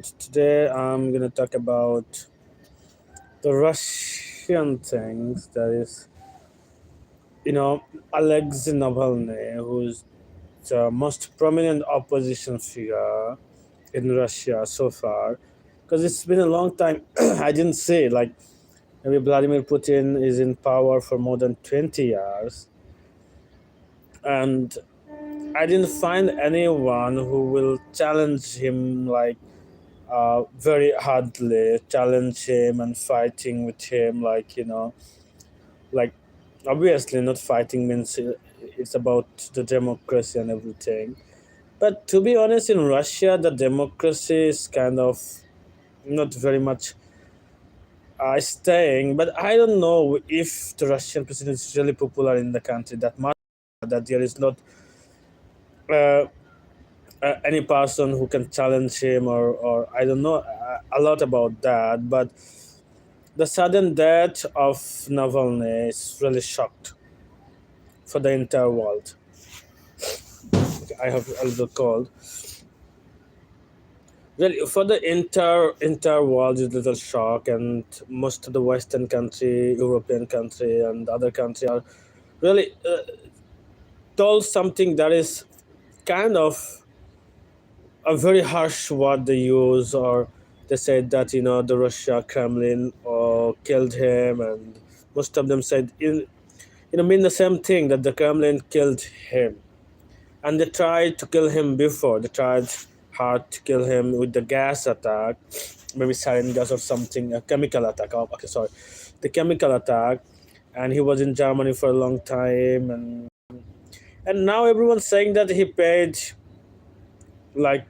Today I'm gonna talk about the Russian things. That is, Alexei Navalny, who's the most prominent opposition figure in Russia so far. Because it's been a long time. I didn't say like maybe Vladimir Putin is in power for more than 20 years, and I didn't find anyone who will challenge him like very hardly challenge him and fighting with him like obviously not fighting means it's about the democracy and everything, but to be honest, in Russia the democracy is kind of not very much staying, but I don't know if the Russian president is really popular in the country that much that there is not uh, any person who can challenge him, or I don't know a lot about that, but the sudden death of Navalny is really shocked for the entire world. I have a little cold. Really, for the entire world is a little shock, and most of the Western country, European country, and other country are really told something that is kind of a very harsh word they use, or they said that the Russia Kremlin killed him, and most of them said mean the same thing, that the Kremlin killed him, and they tried to kill him before. They tried hard to kill him with the gas attack, maybe sarin gas or something, a chemical attack. Oh, okay, sorry, the chemical attack, and he was in Germany for a long time, and now everyone's saying that he paid like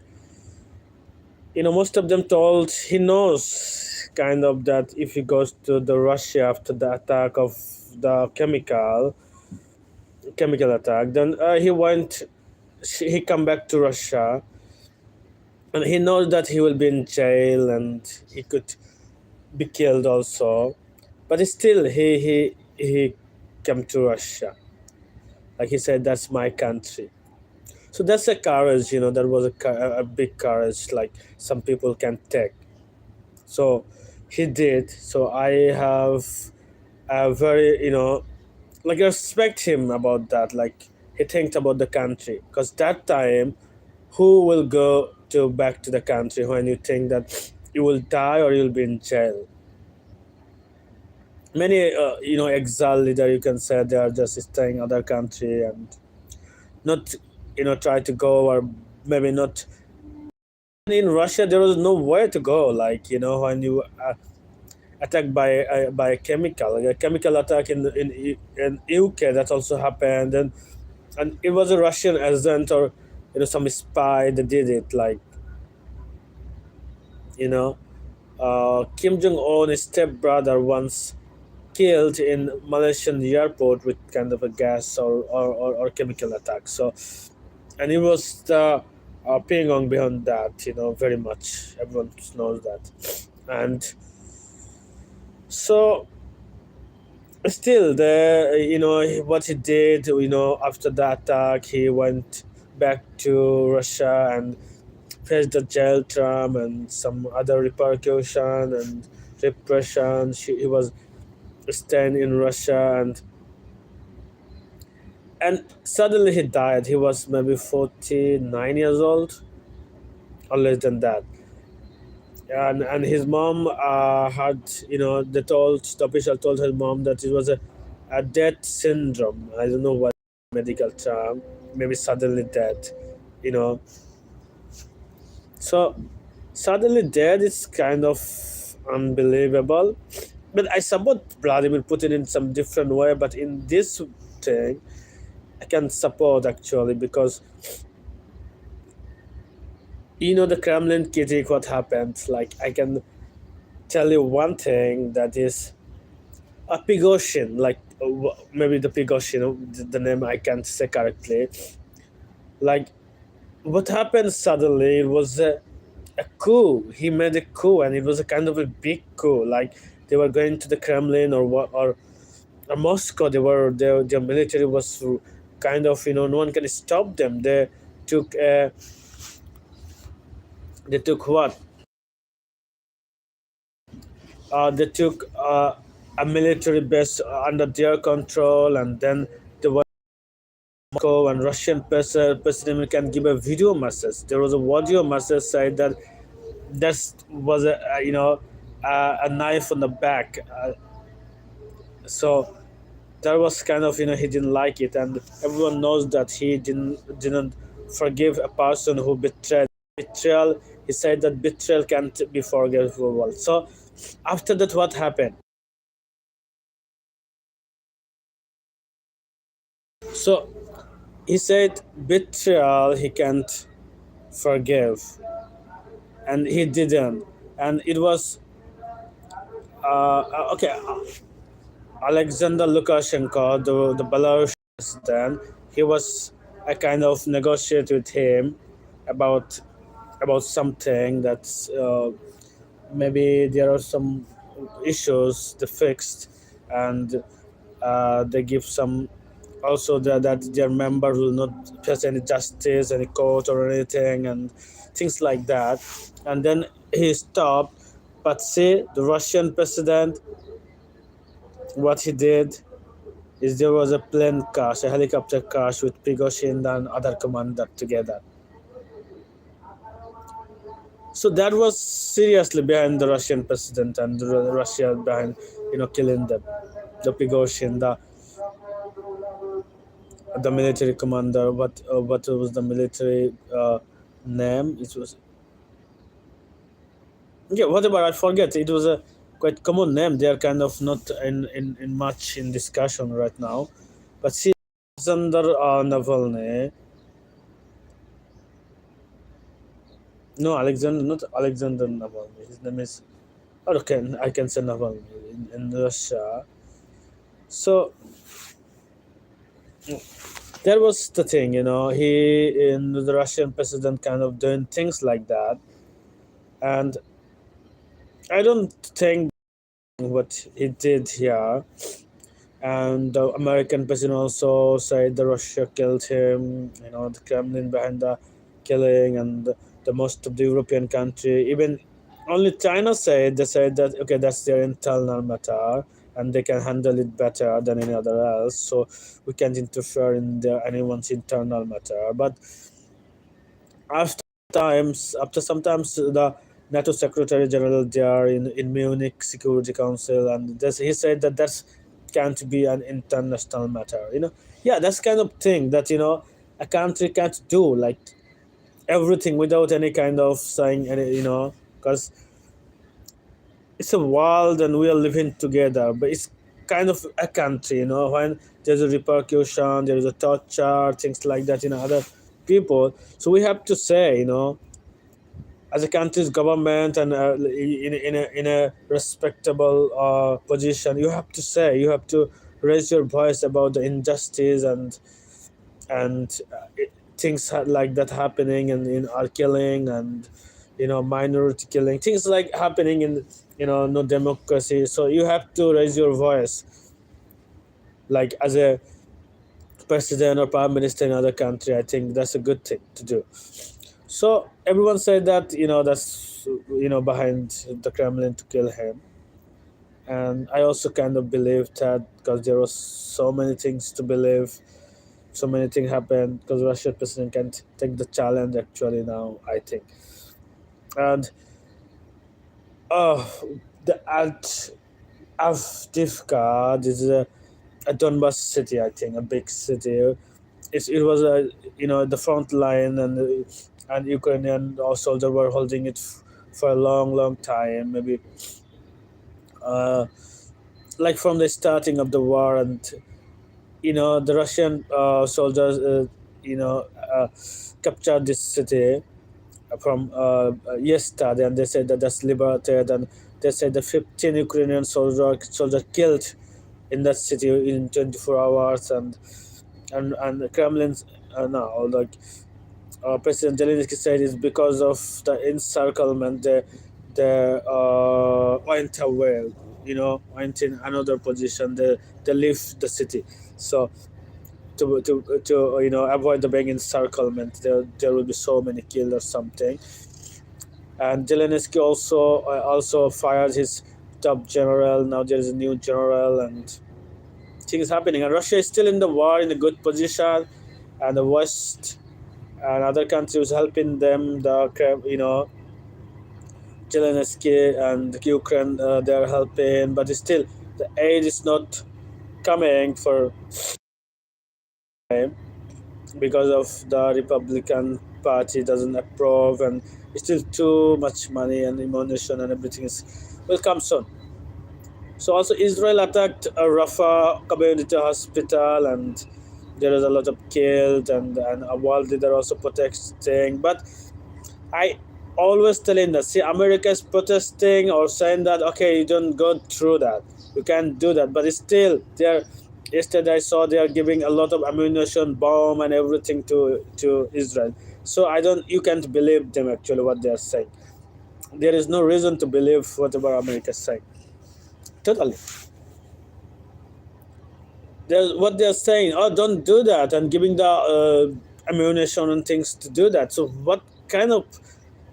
most of them told he knows kind of that if he goes to the Russia after the attack of the chemical attack, then he come back to Russia, and he knows that he will be in jail and he could be killed also, but still he come to Russia, like he said, that's my country. So that's a courage, that was a big courage, like some people can take. So he did. So I have a very like I respect him about that. Like he thinks about the country, because that time, who will go to back to the country when you think that you will die or you'll be in jail? Many exile leader, you can say, they are just staying other country and not try to go, or maybe not. In Russia there was no way to go, like when you attacked by a chemical, like a chemical attack in UK, that also happened, and it was a Russian agent, or some spy that did it, like you know Kim Jong Un's stepbrother once killed in Malaysian airport with kind of a gas or chemical attack. So, and it was the Pyongyang behind that, very much. Everyone knows that. And so, still, what he did, after the attack, he went back to Russia and faced the jail term and some other repercussion and repression. He was staying in Russia, and suddenly he died. He was maybe 49 years old or less than that. And his mom had, the official told his mom that it was a death syndrome. I don't know what medical term, maybe suddenly death, you know. So suddenly death is kind of unbelievable. But I support Vladimir Putin in some different way, but in this thing, I can support actually, because the Kremlin critique what happened. Like I can tell you one thing, that is a Pigoshin, like maybe the Pigoshin, the name I can't say correctly. Like what happened suddenly, it was a coup. He made a coup, and it was a kind of a big coup. Like they were going to the Kremlin or what, or Moscow. Their military was kind of, no one can stop them. Took uh, they took what they took a military base under their control, and then the Moscow and Russian president can give a video message. There was a audio message said that that was a knife on the back. So that was kind of, he didn't like it, and everyone knows that he didn't forgive a person who betrayed. Betrayal, he said that betrayal can't be forgivable. So after that, what happened? So he said betrayal he can't forgive, and he didn't. And it was okay. Alexander Lukashenko, the Belarus president, he was a kind of negotiate with him about something that's maybe there are some issues they fixed, and they give some also that their member will not face any justice, any court or anything, and things like that. And then he stopped. But see, the Russian president, what he did is there was a plane crash, a helicopter crash with Prigozhin and other commander together. So that was seriously behind the Russian president and Russia behind, killing them. The Prigozhin, the military commander. What was the military name? It was, yeah, whatever, I forget. It was a quite common name. They are kind of not in much in discussion right now. But see, Alexander Navalny. No, Alexander, not Alexander Navalny. His name is. Okay, I can say Navalny in Russia. So that was the thing, he in the Russian president kind of doing things like that, and I don't think what he did here. And the American president also said the Russia killed him. The Kremlin behind the killing, and the most of the European country, even only China said they said that okay, that's their internal matter, and they can handle it better than any other else. So we can't interfere in anyone's internal matter. But after after sometimes the NATO Secretary General there in Munich Security Council, and he said that that's can't be an international matter. Yeah, that's kind of thing that a country can't do like everything without any kind of saying any, because it's a world and we are living together, but it's kind of a country, when there's a repercussion, there is a torture, things like that, other people. So we have to say, as a country's government, and in a respectable position, you have to say, you have to raise your voice about the injustice and things like that happening in our killing, and minority killing, things like happening in no democracy. So you have to raise your voice, like as a president or prime minister in other country. I think that's a good thing to do. So everyone said that that's behind the Kremlin to kill him, and I also kind of believe that, because there was so many things to believe, so many things happened, because Russian president can't take the challenge actually now, I think. And the Alt Avdivka, this is a Donbas city, I think, a big city. It was a the front line, and Ukrainian soldiers were holding it for a long time, maybe like from the starting of the war. And the Russian soldiers you know uh, captured this city from yesterday, and they said that that's liberated, and they said the 15 Ukrainian soldier killed in that city in 24 hours. And the Kremlin's now, like President Zelensky said, is because of the encirclement, the went away, went in another position. They leave the city. So to avoid the being encirclement, there will be so many killed or something. And Zelensky also fired his top general. Now there is a new general, and things happening. And Russia is still in the war in a good position, and the West and other countries helping them. Zelensky and Ukraine, they're helping, but still the aid is not coming for time because of the Republican Party doesn't approve, and it's still too much money and ammunition and everything is will come soon. So also Israel attacked a Rafah community hospital, and there is a lot of killed, and a world leader also protesting. But I always telling that, see, America is protesting or saying that okay, you don't go through that, you can't do that, but still they're. Yesterday I saw they are giving a lot of ammunition, bomb, and everything to Israel. So I don't, you can't believe them actually what they are saying. There is no reason to believe whatever America is saying. Totally, what they're saying. Oh, don't do that, and giving the ammunition and things to do that. So what kind of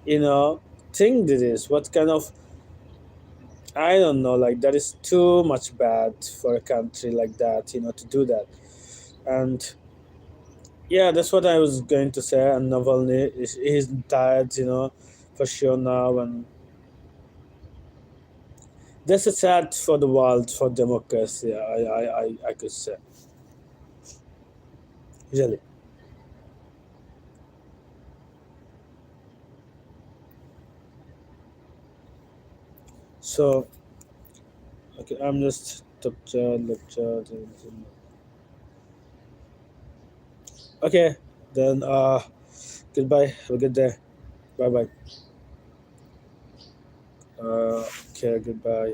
you know thing this is? What kind of, I don't know, like that is too much bad for a country like that, to do that. And yeah, that's what I was going to say. And Navalny is he's tired, for sure now, and this is sad for the world, for democracy. I could say, really. So okay, I'm just lecture. Okay, then goodbye. Have a good day. Bye bye. Okay, goodbye.